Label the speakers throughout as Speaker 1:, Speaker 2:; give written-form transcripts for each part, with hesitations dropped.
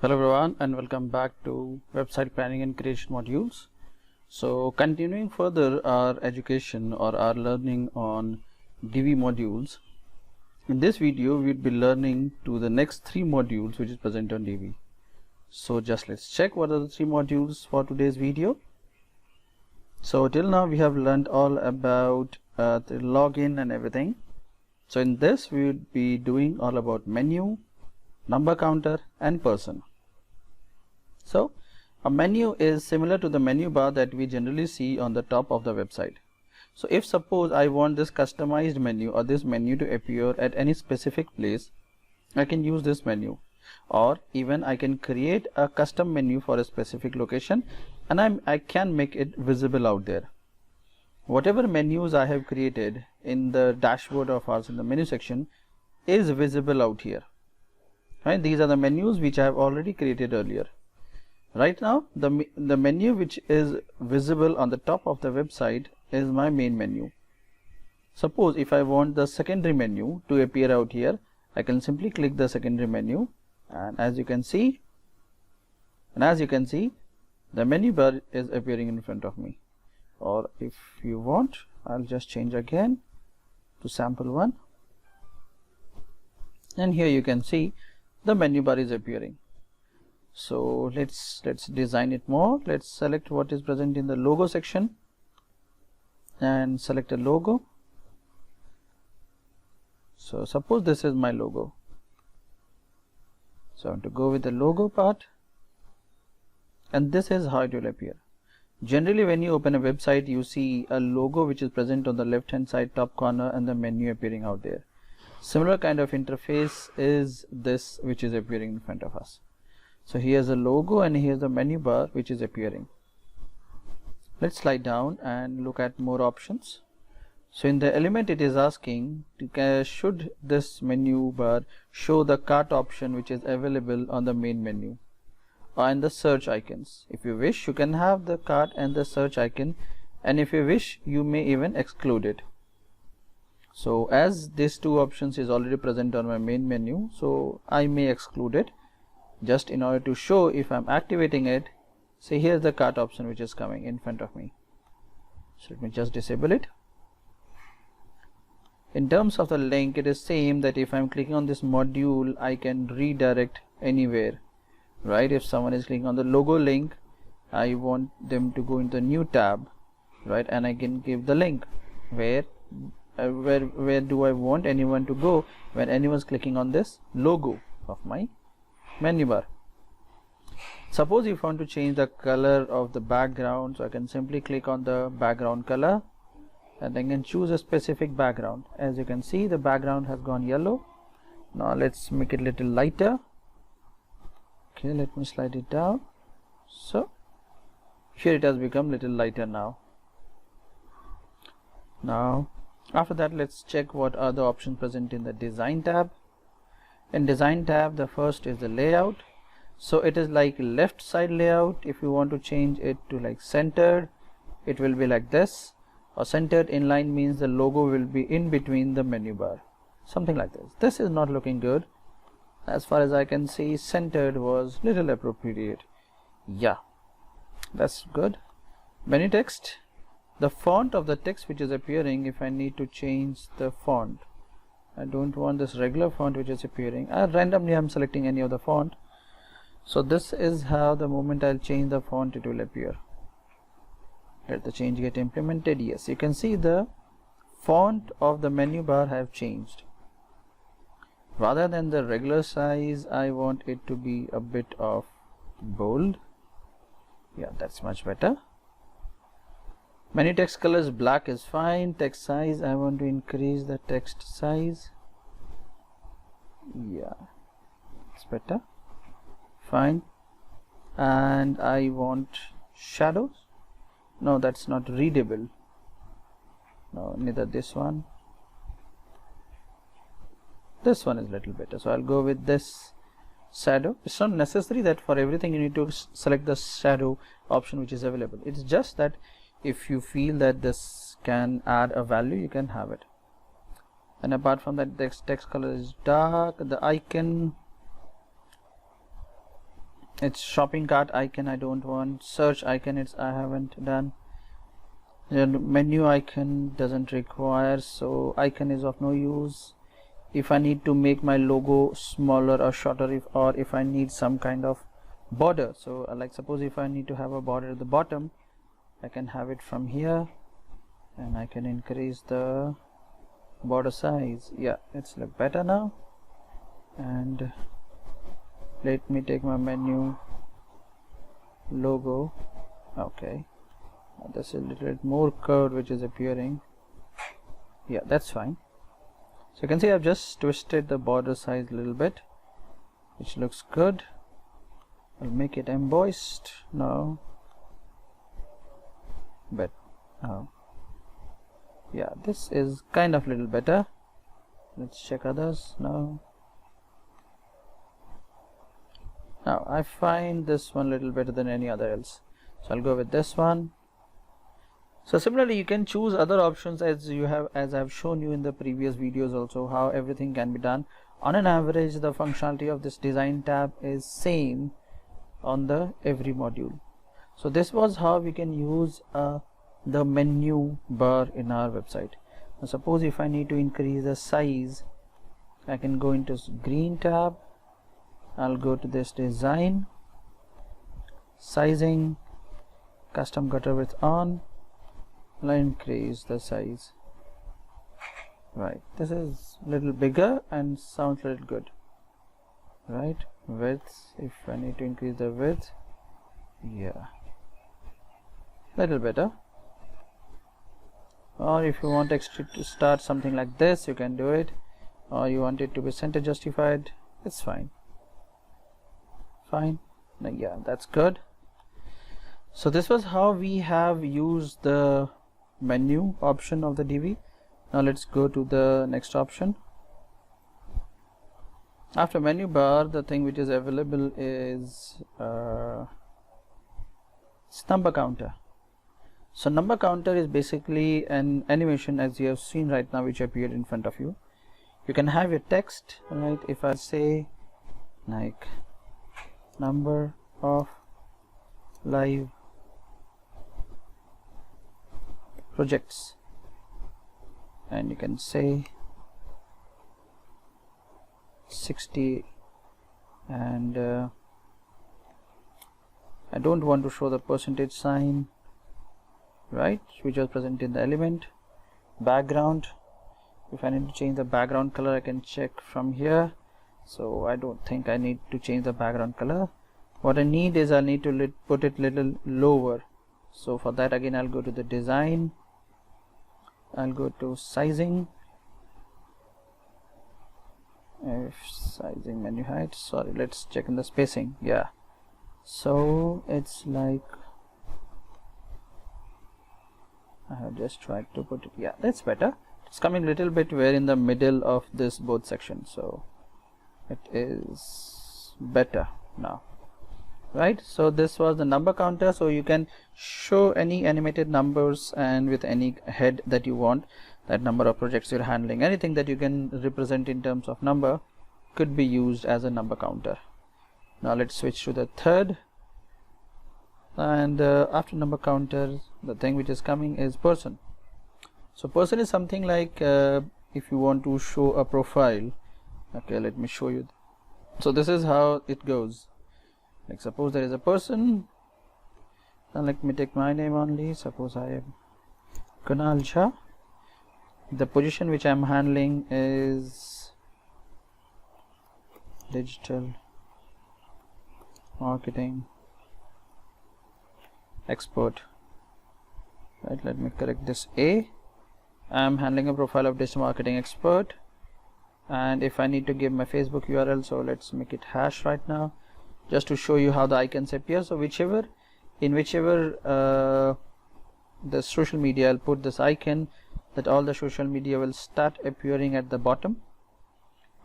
Speaker 1: Hello everyone and welcome back to website planning and creation modules. So continuing further our education or our learning on Divi modules, in this video we'd be learning to the next three modules which is present on Divi. So just let's check what are the three modules for today's video. So till now we have learned all about the login and everything. So in this we would be doing all about menu, number counter and person. So a menu is similar to the menu bar that we generally see on the top of the website. So if suppose I want this customized menu or this menu to appear at any specific place, I can use this menu, or even I can create a custom menu for a specific location and I can make it visible out there. Whatever menus I have created in the dashboard of ours in the menu section is visible out here. Right? These are the menus which I have already created earlier. Right now the menu which is visible on the top of the website is my main menu. Suppose if I want the secondary menu to appear out here, I can simply click the secondary menu, and as you can see the menu bar is appearing in front of me. Or if you want, I'll just change again to sample one, and here you can see the menu bar is appearing. So let's design it more. Let's select what is present in the logo section and select a logo. So suppose this is my logo, so I want to go with the logo part, and this is how it will appear. Generally when you open a website, you see a logo which is present on the left hand side top corner and the menu appearing out there. Similar kind of interface is this which is appearing in front of us. So here's the logo and here's the menu bar which is appearing. Let's slide down and look at more options. So in the element it is asking should this menu bar show the cart option which is available on the main menu and the search icons. If you wish, you can have the cart and the search icon, and if you wish you may even exclude it. So as these two options is already present on my main menu, so I may exclude it just in order to show if I'm activating it. See, here's the cart option which is coming in front of me. So let me just disable it. In terms of the link, it is same that if I'm clicking on this module, I can redirect anywhere, right? If someone is clicking on the logo link, I want them to go into a new tab, right? And I can give the link where do I want anyone to go when anyone's clicking on this logo of my menu bar. Suppose if I want to change the color of the background, so I can simply click on the background color and then can choose a specific background. As you can see, the background has gone yellow. Now let's make it a little lighter. Okay, let me slide it down. So here it has become little lighter now. Now after that, let's check what are the options present in the design tab. In design tab, the first is the layout. So it is like left side layout. If you want to change it to like centered, it will be like this, or centered inline means the logo will be in between the menu bar, something like this. This is not looking good. As far as I can see, centered was little appropriate. Yeah, that's good. Menu text, the font of the text which is appearing, if I need to change the font, I don't want this regular font which is appearing. Randomly I'm selecting any of the font. So this is how the moment I'll change the font it will appear. Let the change get implemented. Yes, you can see the font of the menu bar have changed. Rather than the regular size, I want it to be a bit of bold. Yeah, that's much better. Menu text colors, black is fine. Text size, I want to increase the text size. Yeah, it's better. Fine. And I want shadows. No, that's not readable. No, neither this one. This one is a little better. So I'll go with this shadow. It's not necessary that for everything you need to select the shadow option which is available. It's just that if you feel that this can add a value, you can have it. and apart from that, the text color is dark. The icon, It's shopping cart icon I don't want. Search icon, it's I haven't done. The menu icon doesn't require, so icon is of no use. If I need to make my logo smaller or shorter, if I need some kind of border, so like suppose if I need to have a border at the bottom, I can have it from here, and I can increase the border size. Yeah, it's look better now. And let me take my menu logo. Okay, this is a little bit more curved which is appearing. Yeah, that's fine. So you can see I've just twisted the border size a little bit, which looks good. I'll make it embossed now, but yeah, this is kind of little better. Let's check others now. Now I find this one a little better than any other else, so I'll go with this one. So similarly, you can choose other options as I've shown you in the previous videos also, how everything can be done. On an average, the functionality of this design tab is same on the every module. So this was how we can use the menu bar in our website. Now suppose if I need to increase the size, I can go into green tab. I'll go to this design, sizing, custom gutter width on. I'll increase the size. Right, this is a little bigger and sounds a little good. Right, width, if I need to increase the width, yeah, little better. Or if you want extra to start something like this, you can do it. Or you want it to be center justified, it's fine. Fine, yeah, that's good. So this was how we have used the menu option of the Divi. Now let's go to the next option. After menu bar, the thing which is available is number counter. So number counter is basically an animation, as you have seen right now, which appeared in front of you. You can have your text, right? If I say like number of live projects, and you can say 60, and I don't want to show the percentage sign, right, which was present in the element. Background, if I need to change the background color, I can check from here. So I don't think I need to change the background color. What I need is I need to put it little lower. So for that, again, I'll go to the design, I'll go to sizing, sizing menu height, sorry, let's check in the spacing. Yeah, so it's like, I have just tried to put it, yeah, that's better. It's coming a little bit where in the middle of this both sections, so it is better now, right? So this was the number counter. So you can show any animated numbers, and with any head that you want, that number of projects you're handling, anything that you can represent in terms of number could be used as a number counter. Now let's switch to the third, and after number counter, the thing which is coming is person. So person is something like if you want to show a profile. Okay, let me show you. So this is how it goes. Like suppose there is a person, and let me take my name only. Suppose I am Kunal Jha. The position which I am handling is digital marketing expert, right? Let me correct this A. I am handling a profile of digital marketing expert, and if I need to give my Facebook URL, so let's make it hash right now, just to show you how the icons appear. So whichever the social media, I'll put this icon, that all the social media will start appearing at the bottom.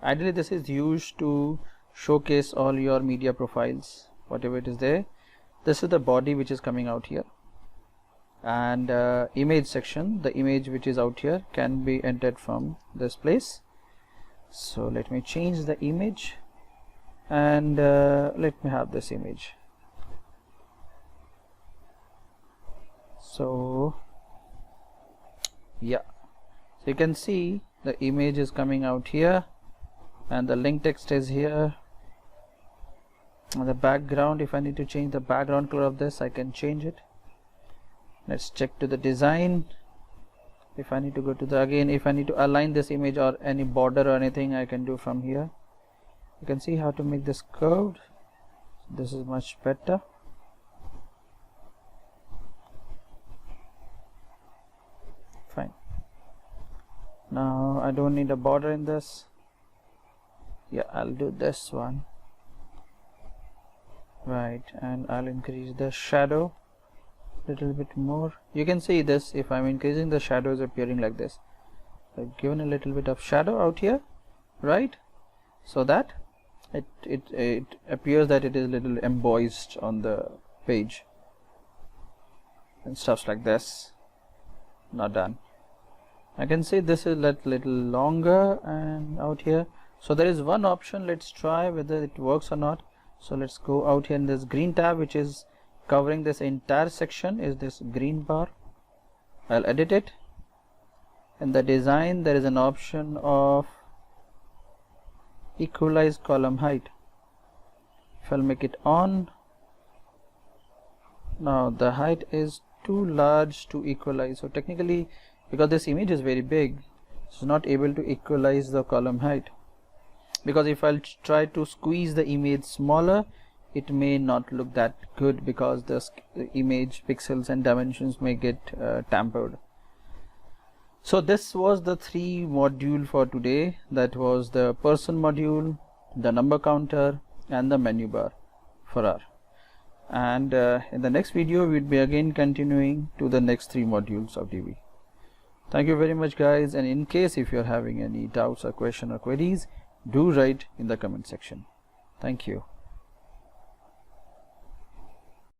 Speaker 1: Ideally this is used to showcase all your media profiles, whatever it is there. This is the body which is coming out here, and image section, the image which is out here can be entered from this place. So let me change the image, and let me have this image. So yeah, so you can see the image is coming out here and the link text is here. And the background, if I need to change the background color of this, I can change it. Let's check to the design. If I need to go to the, again, if I need to align this image or any border or anything, I can do from here. You can see how to make this curved. This is much better. Fine. Now I don't need a border in this. Yeah, I'll do this one. Right, and I'll increase the shadow a little bit more. You can see this, if I'm increasing, the shadow is appearing like this. I've given a little bit of shadow out here, right, so that it appears that it is a little embossed on the page and stuffs like this. Not done. I can see this is a little longer and out here. So there is one option. Let's try whether it works or not. So let's go out here in this green tab, which is covering this entire section, is this green bar. I'll edit it. In the design, there is an option of equalize column height. If I'll make it on, now the height is too large to equalize. So technically, because this image is very big, it's not able to equalize the column height. Because if I'll try to squeeze the image smaller, it may not look that good, because the image pixels and dimensions may get tampered. So this was the 3 module for today. That was the person module, the number counter, and the menu bar for R. And in the next video, we'll be again continuing to the next 3 modules of Divi. Thank you very much, guys, and in case if you're having any doubts or question or queries, do write in the comment section. Thank you.